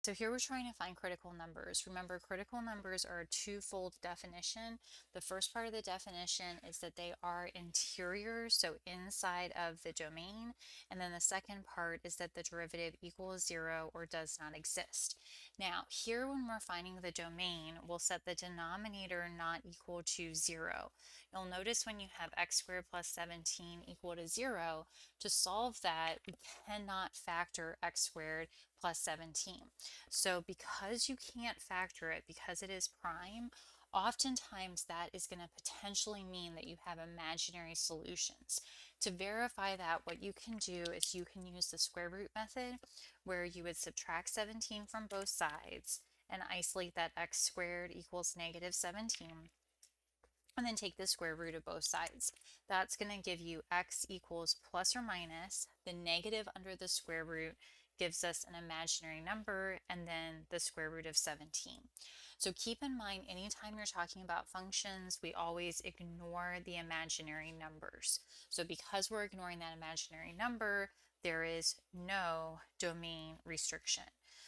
So here we're trying to find critical numbers. Remember, critical numbers are a twofold definition. The first part of the definition is that they are interior, so inside of the domain. And then the second part is that the derivative equals 0 or does not exist. Now, here when we're finding the domain, we'll set the denominator not equal to 0. You'll notice when you have x squared plus 17 equal to 0, to solve that, we cannot factor x squared plus 17. So because you can't factor it, because it is prime, oftentimes that is going to potentially mean that you have imaginary solutions. To verify that, what you can do is you can use the square root method, where you would subtract 17 from both sides and isolate that x squared equals negative 17, and then take the square root of both sides. That's going to give you x equals plus or minus. The negative under the square root gives us an imaginary number, and then the square root of 17. So keep in mind, anytime you're talking about functions, we always ignore the imaginary numbers. So because we're ignoring that imaginary number, there is no domain restriction.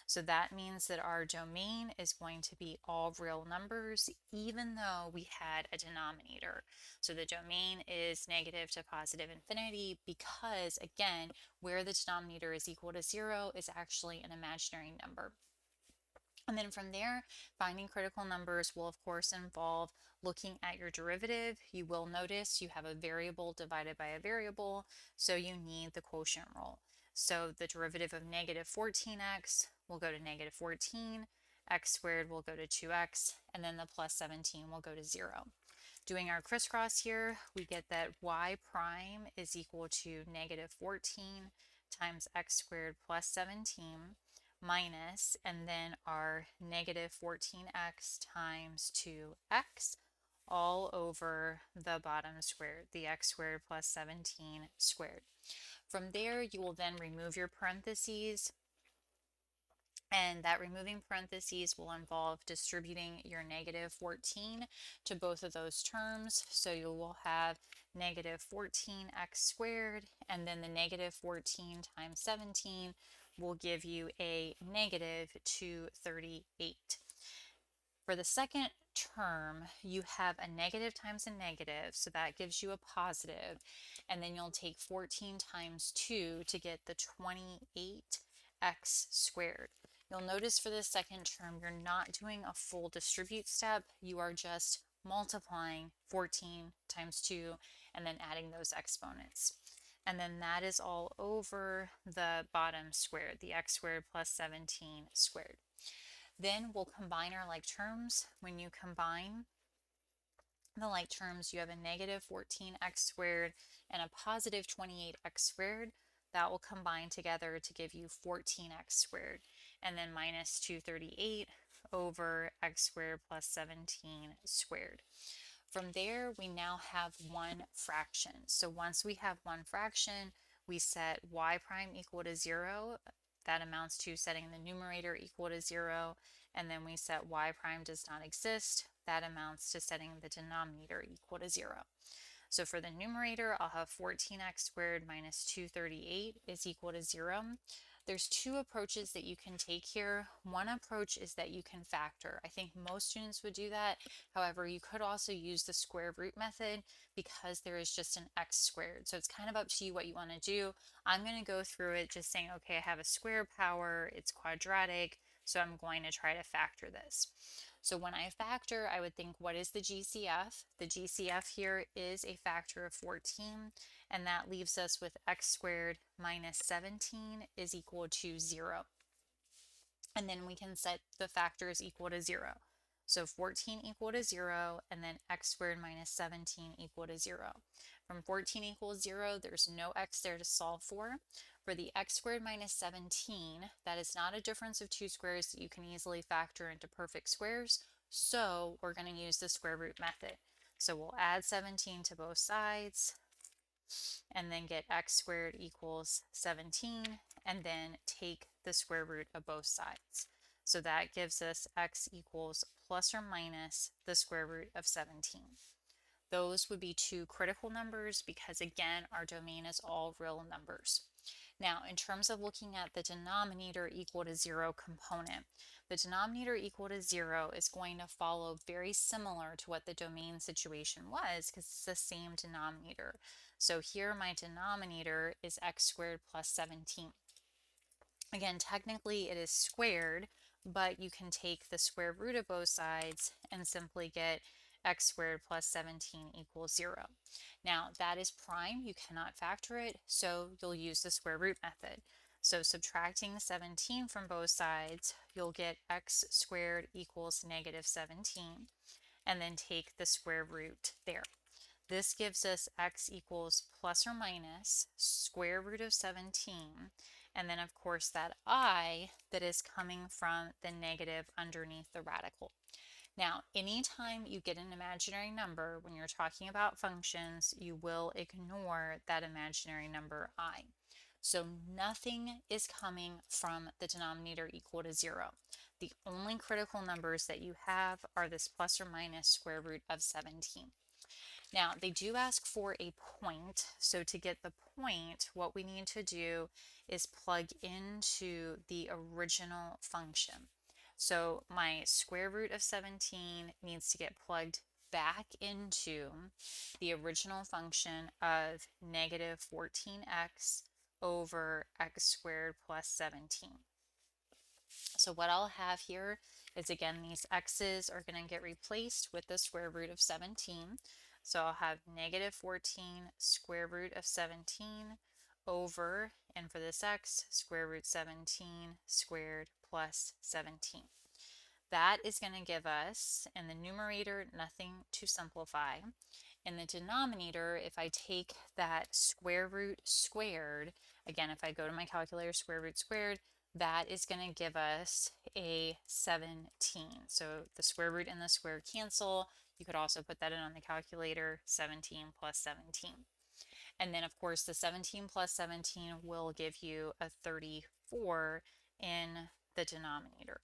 So that means that our domain is going to be all real numbers, even though we had a denominator. So the domain is negative to positive infinity because, again, where the denominator is equal to 0 is actually an imaginary number. And then from there, finding critical numbers will of course involve looking at your derivative. You will notice you have a variable divided by a variable, so you need the quotient rule. So the derivative of negative 14x will go to negative 14, x squared will go to 2x, and then the plus 17 will go to 0. Doing our crisscross here, we get that y prime is equal to negative 14 times x squared plus 17 minus, and then our negative 14x times 2x all over the bottom squared, the x squared plus 17 squared. From there, you will then remove your parentheses, and that removing parentheses will involve distributing your negative 14 to both of those terms. So you will have negative 14x squared, and then the negative 14 times 17 will give you a negative 238. For the second term, you have a negative times a negative, so that gives you a positive, and then you'll take 14 times 2 to get the 28x squared. You'll notice for the second term, you're not doing a full distribute step, you are just multiplying 14 times 2 and then adding those exponents. And then that is all over the bottom squared, the x squared plus 17 squared. Then we'll combine our like terms. When you combine the like terms, you have a negative 14x squared and a positive 28x squared. That will combine together to give you 14x squared, and then minus 238 over x squared plus 17 squared. From there, we now have one fraction. So once we have one fraction, we set y prime equal to 0. That amounts to setting the numerator equal to 0. And then we set y prime does not exist. That amounts to setting the denominator equal to 0. So for the numerator, I'll have 14x squared minus 238 is equal to 0. There's two approaches that you can take here. One approach is that you can factor. I think most students would do that. However, you could also use the square root method because there is just an x squared. So it's kind of up to you what you want to do. I'm going to go through it just saying, okay, I have a square power, it's quadratic, so I'm going to try to factor this. So when I factor, I would think, what is the GCF? The GCF here is a factor of 14, and that leaves us with x squared minus 17 is equal to 0. And then we can set the factors equal to 0. So 14 equal to 0, and then x squared minus 17 equal to 0. From 14 equals 0, there's no x there to solve for. For the x squared minus 17, that is not a difference of two squares that you can easily factor into perfect squares, so we're going to use the square root method. So we'll add 17 to both sides, and then get x squared equals 17, and then take the square root of both sides. So that gives us x equals plus or minus the square root of 17. Those would be two critical numbers because, again, our domain is all real numbers. Now, in terms of looking at the denominator equal to 0 component, the denominator equal to 0 is going to follow very similar to what the domain situation was because it's the same denominator. So here my denominator is x squared plus 17. Again, technically it is squared, but you can take the square root of both sides and simply get x squared plus 17 equals 0. Now that is prime, you cannot factor it, so you'll use the square root method. So subtracting 17 from both sides, you'll get x squared equals negative 17, and then take the square root there. This gives us x equals plus or minus square root of 17, and then of course that I that is coming from the negative underneath the radical. Now, anytime you get an imaginary number, when you're talking about functions, you will ignore that imaginary number I. So nothing is coming from the denominator equal to 0. The only critical numbers that you have are this plus or minus square root of 17. Now, they do ask for a point, so to get the point, what we need to do is plug into the original function. So my square root of 17 needs to get plugged back into the original function of negative 14x over x squared plus 17. So what I'll have here is, again, these x's are going to get replaced with the square root of 17. So I'll have negative 14 square root of 17 over, and for this x, square root 17 squared plus 17. That is going to give us, in the numerator, nothing to simplify. In the denominator, if I take that square root squared, again, if I go to my calculator, square root squared, that is going to give us a 17. So the square root and the square cancel. You could also put that in on the calculator, 17 plus 17. And then, of course, the 17 plus 17 will give you a 34 in the denominator.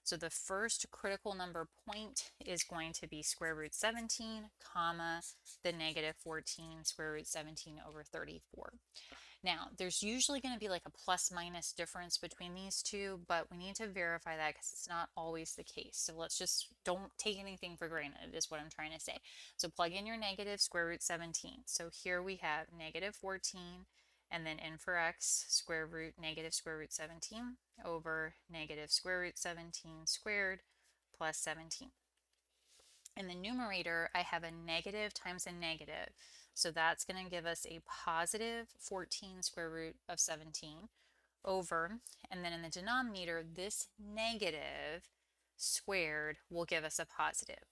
So the first critical number point is going to be square root 17, comma, the negative 14 square root 17 over 34. Now, there's usually going to be like a plus minus difference between these two, but we need to verify that because it's not always the case. So let's just don't take anything for granted is what I'm trying to say. So plug in your negative square root 17. So here we have negative 14, and then n for x, square root negative square root 17 over negative square root 17 squared plus 17. In the numerator, I have a negative times a negative. So that's going to give us a positive 14 square root of 17 over, and then in the denominator, this negative squared will give us a positive.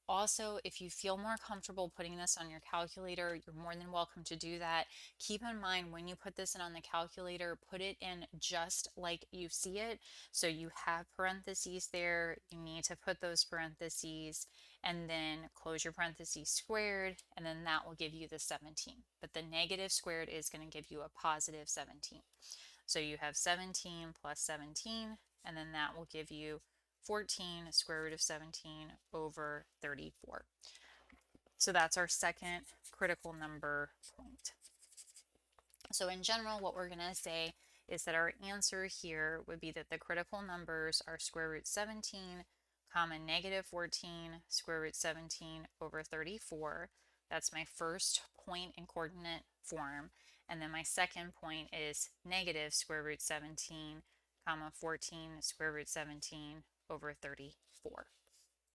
Also, if you feel more comfortable putting this on your calculator, you're more than welcome to do that. Keep in mind when you put this in on the calculator, put it in just like you see it. So you have parentheses there, you need to put those parentheses, and then close your parentheses squared, and then that will give you the 17. But the negative squared is going to give you a positive 17. So you have 17 plus 17, and then that will give you 14 square root of 17 over 34. So that's our second critical number point. So in general, what we're going to say is that our answer here would be that the critical numbers are square root 17, comma, negative 14 square root 17 over 34. That's my first point in coordinate form. And then my second point is negative square root 17, comma, 14 square root 17 over 34.